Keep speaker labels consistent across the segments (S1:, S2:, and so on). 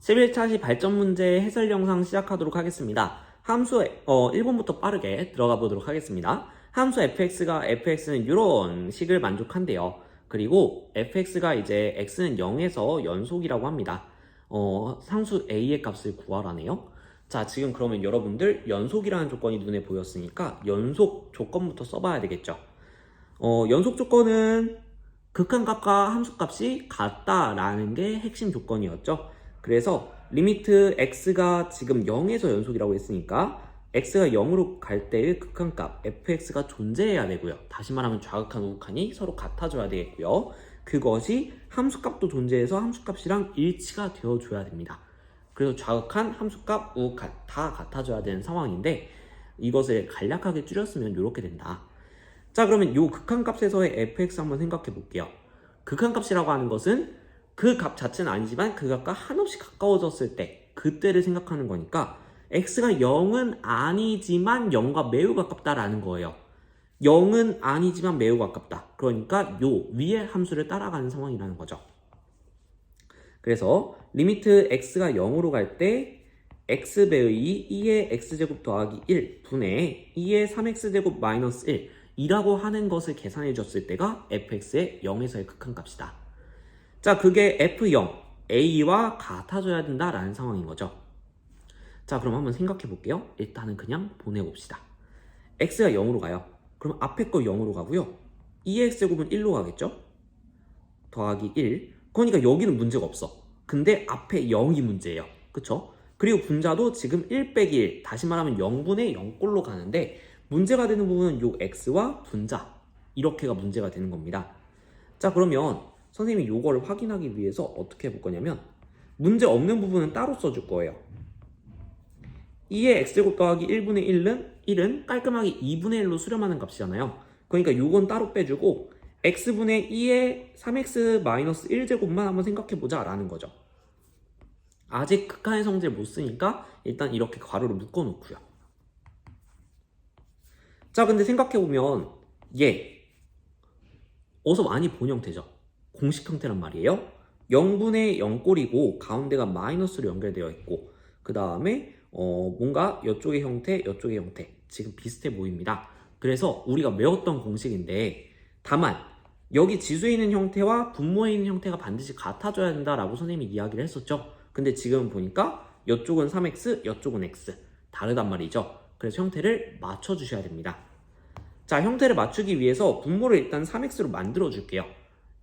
S1: 11차시 발전 문제 해설 영상 시작하도록 하겠습니다. 함수 1번부터 빠르게 들어가 보도록 하겠습니다. 함수 fx가 fx는 이런 식을 만족한대요. 그리고 fx가 이제 x는 0에서 연속이라고 합니다. 상수 a의 값을 구하라네요. 자, 지금 그러면 여러분들 연속이라는 조건이 눈에 보였으니까 연속 조건부터 써봐야 되겠죠. 연속 조건은 극한값과 함수값이 같다라는 게 핵심 조건이었죠. 그래서 리미트 x가 지금 0에서 연속이라고 했으니까 x가 0으로 갈 때의 극한값 fx가 존재해야 되고요. 다시 말하면 좌극한 우극한이 서로 같아져야 되겠고요. 그것이 함수값도 존재해서 함수값이랑 일치가 되어줘야 됩니다. 그래서 좌극한, 함수값, 우극한 다 같아져야 되는 상황인데 이것을 간략하게 줄였으면 이렇게 된다. 자, 그러면 이 극한값에서의 fx 한번 생각해 볼게요. 극한값이라고 하는 것은 그 값 자체는 아니지만 그 값과 한없이 가까워졌을 때 그때를 생각하는 거니까 x가 0은 아니지만 0과 매우 가깝다라는 거예요. 0은 아니지만 매우 가깝다. 그러니까 요 위의 함수를 따라가는 상황이라는 거죠. 그래서 리미트 x가 0으로 갈 때 x배의 2의 x제곱 더하기 1 분의 2의 3x제곱 마이너스 1 이라고 하는 것을 계산해 줬을 때가 fx의 0에서의 극한값이다. 자, 그게 f0, a와 같아져야 된다라는 상황인 거죠. 자, 그럼 한번 생각해 볼게요. 일단은 그냥 보내봅시다. x가 0으로 가요. 그럼 앞에 거 0으로 가고요. 2의 x제곱은 1로 가겠죠? 더하기 1. 그러니까 여기는 문제가 없어. 근데 앞에 0이 문제예요. 그쵸? 그리고 분자도 지금 1 빼기 1, 다시 말하면 0분의 0꼴로 가는데 문제가 되는 부분은 요 x와 분자, 이렇게가 문제가 되는 겁니다. 자, 그러면 선생님이 요거를 확인하기 위해서 어떻게 해볼 거냐면 문제 없는 부분은 따로 써줄 거예요. 2의 x제곱 더하기 1분의 1은 깔끔하게 2분의 1로 수렴하는 값이잖아요. 그러니까 요건 따로 빼주고 x분의 2의 3x 마이너스 1제곱만 한번 생각해보자 라는 거죠. 아직 극한의 성질을 못 쓰니까 일단 이렇게 괄호로 묶어놓고요. 자, 근데 생각해보면 얘 어서 많이 본 형태죠. 공식 형태란 말이에요. 0분의 0꼴이고 가운데가 마이너스로 연결되어 있고 그 다음에 뭔가 이쪽의 형태, 이쪽의 형태 지금 비슷해 보입니다. 그래서 우리가 외웠던 공식인데 다만 여기 지수에 있는 형태와 분모에 있는 형태가 반드시 같아져야 된다라고 선생님이 이야기를 했었죠. 근데 지금 보니까 이쪽은 3x, 이쪽은 x 다르단 말이죠. 그래서 형태를 맞춰주셔야 됩니다. 자, 형태를 맞추기 위해서 분모를 일단 3x로 만들어 줄게요.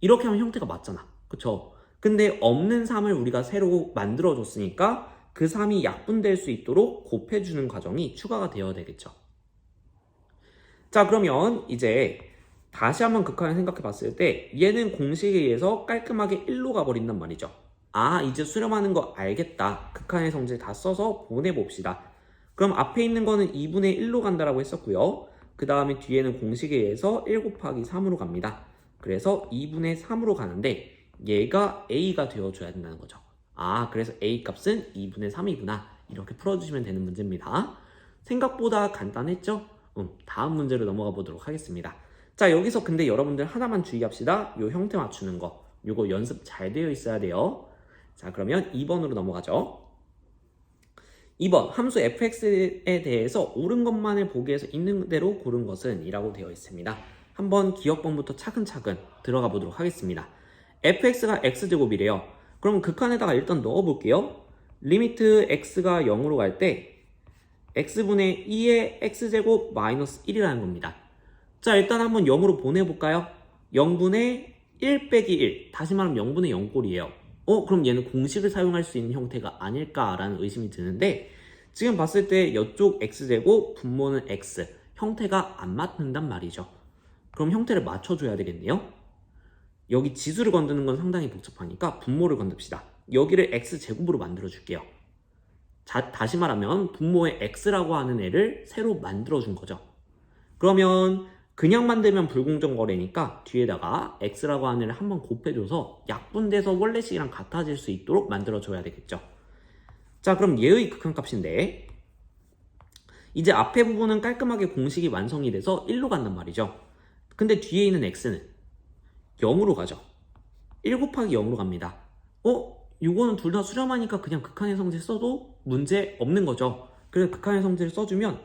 S1: 이렇게 하면 형태가 맞잖아. 그쵸? 근데 없는 3을 우리가 새로 만들어 줬으니까 그 3이 약분될 수 있도록 곱해주는 과정이 추가가 되어야 되겠죠. 자, 그러면 이제 다시 한번 극한을 생각해 봤을 때 얘는 공식에 의해서 깔끔하게 1로 가버린단 말이죠. 아, 이제 수렴하는 거 알겠다. 극한의 성질 다 써서 보내봅시다. 그럼 앞에 있는 거는 2분의 1로 간다라고 했었고요. 그 다음에 뒤에는 공식에 의해서 1 곱하기 3으로 갑니다. 그래서 2분의 3으로 가는데 얘가 a가 되어줘야 된다는 거죠. 아, 그래서 a 값은 2분의 3이구나. 이렇게 풀어주시면 되는 문제입니다. 생각보다 간단했죠? 다음 문제로 넘어가 보도록 하겠습니다. 자, 여기서 근데 여러분들 하나만 주의합시다. 요 형태 맞추는 거. 요거 연습 잘 되어 있어야 돼요. 자, 그러면 2번으로 넘어가죠. 2번 함수 fx에 대해서 옳은 것만을 보기 위해서 있는 대로 고른 것은 이라고 되어 있습니다. 한번 기억법부터 차근차근 들어가 보도록 하겠습니다. fx가 x제곱이래요. 그럼 극한에다가 일단 넣어 볼게요. 리미트 x가 0으로 갈 때 x분의 2의 x제곱 마이너스 1이라는 겁니다. 자, 일단 한번 0으로 보내볼까요? 0분의 1 빼기 1, 다시 말하면 0분의 0꼴이에요. 그럼 얘는 공식을 사용할 수 있는 형태가 아닐까라는 의심이 드는데 지금 봤을 때 이쪽 x제곱, 분모는 x, 형태가 안 맞는단 말이죠. 그럼 형태를 맞춰줘야 되겠네요. 여기 지수를 건드는 건 상당히 복잡하니까 분모를 건듭시다. 여기를 x제곱으로 만들어줄게요. 자, 다시 말하면 분모의 x라고 하는 애를 새로 만들어준 거죠. 그러면 그냥 만들면 불공정 거래니까 뒤에다가 x라고 하는 애를 한번 곱해줘서 약분돼서 원래식이랑 같아질 수 있도록 만들어줘야 되겠죠. 자, 그럼 얘의 극한값인데 이제 앞에 부분은 깔끔하게 공식이 완성이 돼서 1로 간단 말이죠. 근데 뒤에 있는 x는 0으로 가죠. 1 곱하기 0으로 갑니다. 이거는 둘 다 수렴하니까 그냥 극한의 성질 써도 문제 없는 거죠. 그래서 극한의 성질을 써주면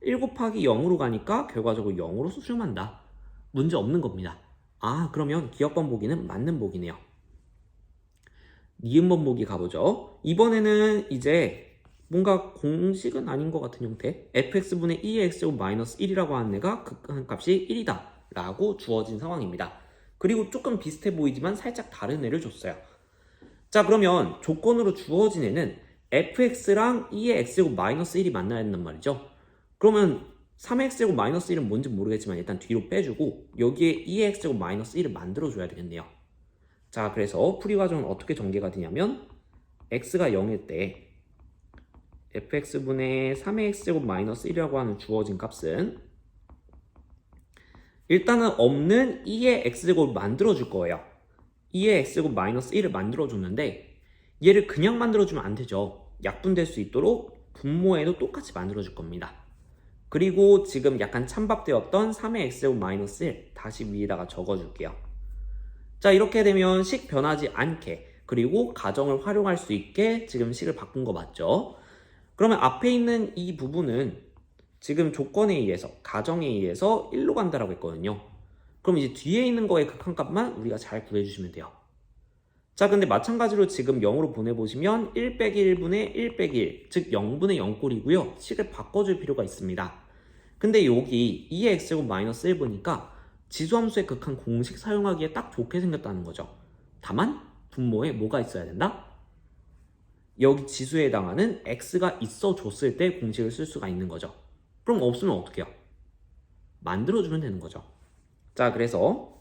S1: 1 곱하기 0으로 가니까 결과적으로 0으로 수렴한다. 문제 없는 겁니다. 아, 그러면 기억번 보기는 맞는 보기네요. 니은번 보기 가보죠. 이번에는 이제 뭔가 공식은 아닌 것 같은 형태, fx분의 2의 x제곱 마이너스 1이라고 하는 애가 극한값이 1이다 라고 주어진 상황입니다. 그리고 조금 비슷해 보이지만 살짝 다른 애를 줬어요. 자, 그러면 조건으로 주어진 애는 fx랑 2의 x제곱 마이너스 1이 만나야 된단 말이죠. 그러면 3의 x제곱 마이너스 1은 뭔지 모르겠지만 일단 뒤로 빼주고 여기에 2의 x제곱 마이너스 1을 만들어줘야 되겠네요. 자, 그래서 풀이 과정은 어떻게 전개가 되냐면 x가 0일 때 fx분의 3의 x제곱 마이너스 1이라고 하는 주어진 값은 일단은 없는 2의 x제곱을 만들어줄 거예요. 2의 x제곱 마이너스 1을 만들어줬는데 얘를 그냥 만들어주면 안 되죠. 약분될 수 있도록 분모에도 똑같이 만들어줄 겁니다. 그리고 지금 약간 찬밥되었던 3의 x제곱 마이너스 1 다시 위에다가 적어줄게요. 자, 이렇게 되면 식 변하지 않게 그리고 가정을 활용할 수 있게 지금 식을 바꾼 거 맞죠? 그러면 앞에 있는 이 부분은 지금 조건에 의해서 가정에 의해서 1로 간다라고 했거든요. 그럼 이제 뒤에 있는 거의 극한값만 우리가 잘 구해주시면 돼요. 자, 근데 마찬가지로 지금 0으로 보내보시면 1 빼기 1분의 1 빼기 1, 즉 0분의 0꼴이고요. 식을 바꿔줄 필요가 있습니다. 근데 여기 2의 x제곱 마이너스 1 보니까 지수함수의 극한 공식 사용하기에 딱 좋게 생겼다는 거죠. 다만 분모에 뭐가 있어야 된다? 여기 지수에 해당하는 x가 있어 줬을 때 공식을 쓸 수가 있는 거죠. 그럼 없으면 어떻게 해요? 만들어주면 되는 거죠. 자, 그래서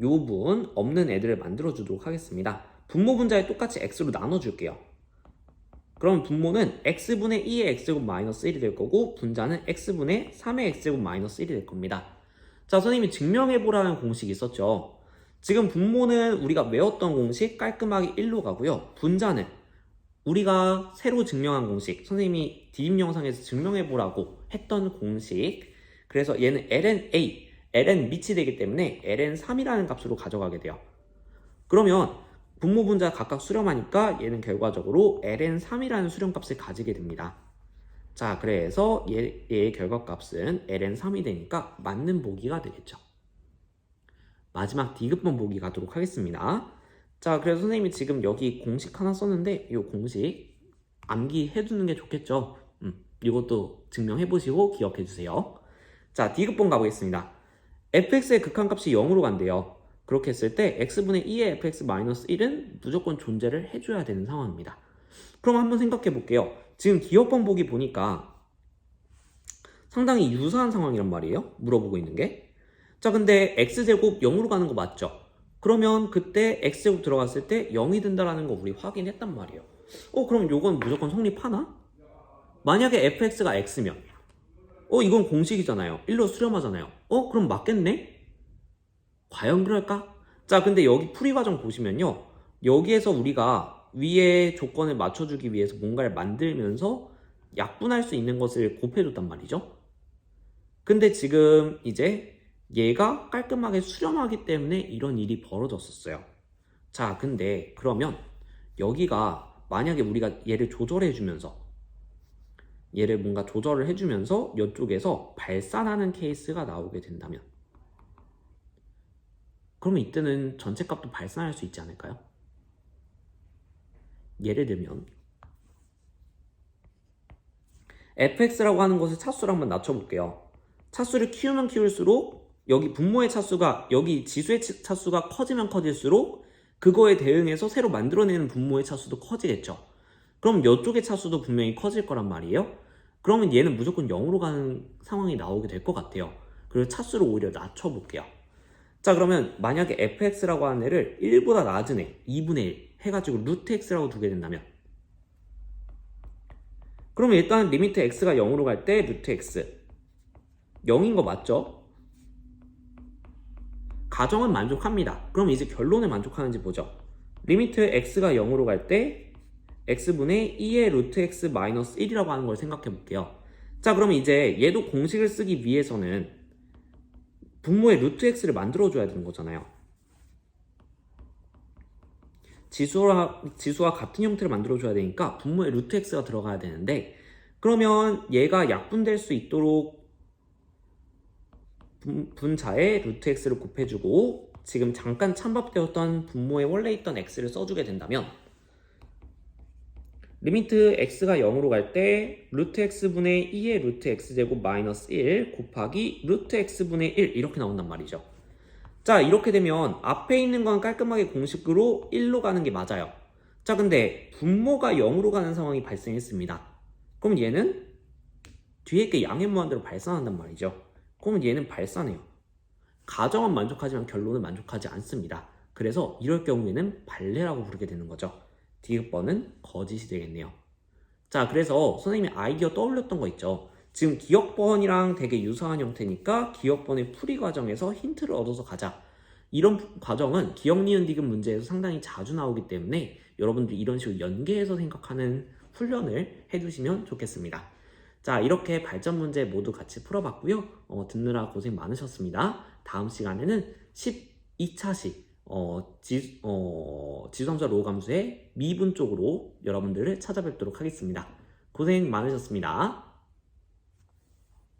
S1: 요 부분 없는 애들을 만들어 주도록 하겠습니다. 분모 분자에 똑같이 x로 나눠줄게요. 그럼 분모는 x분의 2의 x제곱 마이너스 1이 될 거고 분자는 x분의 3의 x제곱 마이너스 1이 될 겁니다. 자, 선생님이 증명해보라는 공식이 있었죠. 지금 분모는 우리가 외웠던 공식 깔끔하게 1로 가고요. 분자는 우리가 새로 증명한 공식, 선생님이 디딤 영상에서 증명해보라고 했던 공식, 그래서 얘는 ln 밑이 되기 때문에 ln3이라는 값으로 가져가게 돼요. 그러면 분모 분자 각각 수렴하니까 얘는 결과적으로 ln3이라는 수렴값을 가지게 됩니다. 자, 그래서 얘의 결과값은 ln3이 되니까 맞는 보기가 되겠죠. 마지막 D급번 보기 가도록 하겠습니다. 자, 그래서 선생님이 지금 여기 공식 하나 썼는데 이 공식 암기해두는 게 좋겠죠. 이것도 증명해보시고 기억해주세요. 자, D급번 가보겠습니다. fx의 극한값이 0으로 간대요. 그렇게 했을 때 x분의 2의 fx-1은 무조건 존재를 해줘야 되는 상황입니다. 그럼 한번 생각해 볼게요. 지금 기억번 보기 보니까 상당히 유사한 상황이란 말이에요. 물어보고 있는 게. 자, 근데 x제곱 0으로 가는 거 맞죠? 그러면 그때 x제곱 들어갔을 때 0이 된다라는 거 우리 확인했단 말이에요. 그럼 요건 무조건 성립하나? 만약에 fx가 x면 이건 공식이잖아요. 1로 수렴하잖아요. 그럼 맞겠네? 과연 그럴까? 자, 근데 여기 풀이 과정 보시면요. 여기에서 우리가 위에 조건을 맞춰주기 위해서 뭔가를 만들면서 약분할 수 있는 것을 곱해줬단 말이죠. 근데 지금 이제 얘가 깔끔하게 수렴하기 때문에 이런 일이 벌어졌었어요. 자, 근데 그러면 여기가 만약에 우리가 얘를 조절해주면서 얘를 뭔가 조절을 해주면서 이쪽에서 발산하는 케이스가 나오게 된다면 그러면 이때는 전체 값도 발산할 수 있지 않을까요? 예를 들면 fx라고 하는 것을 차수를 한번 낮춰볼게요. 차수를 키우면 키울수록 여기 분모의 차수가 여기 지수의 차수가 커지면 커질수록 그거에 대응해서 새로 만들어내는 분모의 차수도 커지겠죠. 그럼 이쪽의 차수도 분명히 커질 거란 말이에요. 그러면 얘는 무조건 0으로 가는 상황이 나오게 될 것 같아요. 그리고 차수를 오히려 낮춰볼게요. 자, 그러면 만약에 fx라고 하는 애를 1보다 낮은 애 2분의 1 해가지고 루트 x라고 두게 된다면 그러면 일단 리미트 x가 0으로 갈 때 루트 x 0인 거 맞죠? 가정은 만족합니다. 그럼 이제 결론에 만족하는지 보죠. 리미트 x가 0으로 갈 때 x분의 2의 루트 x 마이너스 1이라고 하는 걸 생각해 볼게요. 자, 그러면 이제 얘도 공식을 쓰기 위해서는 분모의 루트 x를 만들어줘야 되는 거잖아요. 지수와 같은 형태를 만들어줘야 되니까 분모에 루트 x가 들어가야 되는데, 그러면 얘가 약분될 수 있도록 분자에 루트 x를 곱해주고 지금 잠깐 참밥되었던 분모에 원래 있던 x를 써주게 된다면, 리미트 x가 0으로 갈 때 루트 x분의 2의 루트 x제곱 마이너스 1 곱하기 루트 x분의 1 이렇게 나온단 말이죠. 자, 이렇게 되면 앞에 있는 건 깔끔하게 공식으로 1로 가는 게 맞아요. 자, 근데 분모가 0으로 가는 상황이 발생했습니다. 그럼 얘는 뒤에 게 양의 무한대로 발산한단 말이죠. 그러면 얘는 발산해요. 가정은 만족하지만 결론은 만족하지 않습니다. 그래서 이럴 경우에는 발레라고 부르게 되는 거죠. 디귿번은 거짓이 되겠네요. 자, 그래서 선생님이 아이디어 떠올렸던 거 있죠. 지금 기억번이랑 되게 유사한 형태니까 기억번의 풀이 과정에서 힌트를 얻어서 가자. 이런 과정은 기억, 니은, 디귿 문제에서 상당히 자주 나오기 때문에 여러분들이 이런 식으로 연계해서 생각하는 훈련을 해주시면 좋겠습니다. 자, 이렇게 발전 문제 모두 같이 풀어봤고요. 듣느라 고생 많으셨습니다. 다음 시간에는 12차식 지수함수와 로우 함수의 미분 쪽으로 여러분들을 찾아뵙도록 하겠습니다. 고생 많으셨습니다.